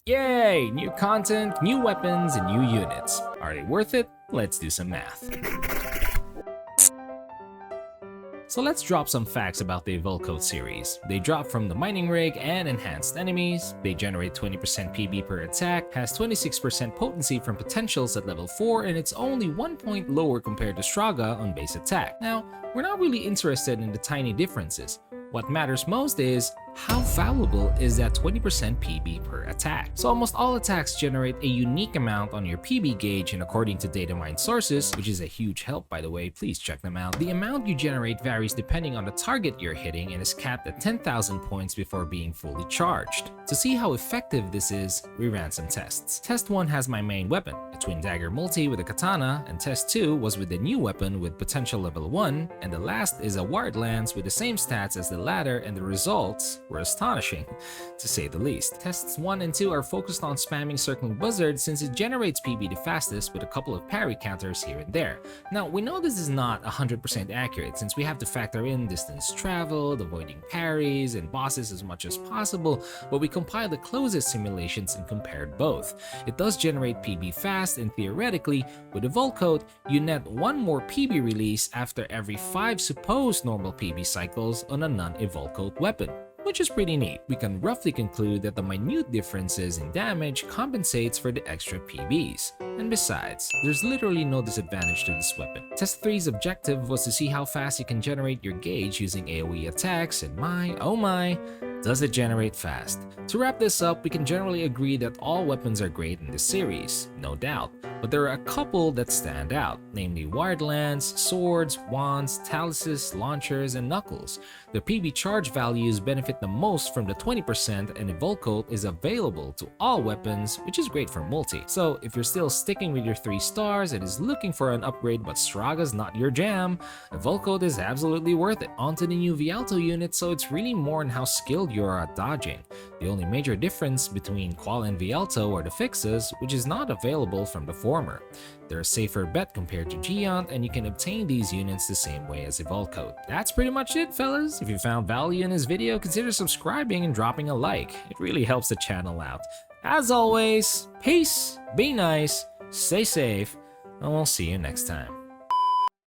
Yay! New content, new weapons, and new units. Are they worth it? Let's do some math. So let's drop some facts about the EVOLCOAT series. They drop from the mining rig and enhanced enemies, they generate 20% PB per attack, has 26% potency from potentials at level 4, and it's only 1 point lower compared to Straga on base attack. Now, we're not really interested in the tiny differences. What matters most is, how valuable is that 20% PB per attack? So almost all attacks generate a unique amount on your PB gauge, and according to data mine sources, which is a huge help by the way, please check them out, the amount you generate varies depending on the target you're hitting and is capped at 10,000 points before being fully charged. To see how effective this is, we ran some tests. Test 1 has my main weapon, a twin dagger multi with a katana, and test 2 was with the new weapon with potential level 1, and the last is a wired lance with the same stats as the latter, and the results were astonishing, to say the least. Tests 1 and 2 are focused on spamming Circling Buzzard since it generates PB the fastest with a couple of parry counters here and there. Now, we know this is not 100% accurate since we have to factor in distance traveled, avoiding parries, and bosses as much as possible, but we compiled the closest simulations and compared both. It does generate PB fast, and theoretically, with EVOLCOAT, you net 1 more PB release after every 5 supposed normal PB cycles on a non-EVOLCOAT weapon, which is pretty neat. We can roughly conclude that the minute differences in damage compensates for the extra PBs. And besides, there's literally no disadvantage to this weapon. Test 3's objective was to see how fast you can generate your gauge using AoE attacks, and oh my, does it generate fast. To wrap this up, we can generally agree that all weapons are great in this series, no doubt, but there are a couple that stand out, namely wired lance, swords, wands, talises, launchers, and knuckles. The PB charge values benefit the most from the 20%, and EVOLCOAT is available to all weapons, which is great for multi. So if you're still sticking with your 3 stars and is looking for an upgrade but Straga's not your jam, EVOLCOAT is absolutely worth it. Onto the new Vialto unit, so it's really more on how skilled you are at dodging. The only major difference between Qual and Vialto are the fixes, which is not available from the former. They're a safer bet compared to Giant, and you can obtain these units the same way as EVOLCOAT. That's pretty much it, fellas. If you found value in this video, consider subscribing and dropping a like. It really helps the channel out. As always, peace, be nice, stay safe, and we'll see you next time.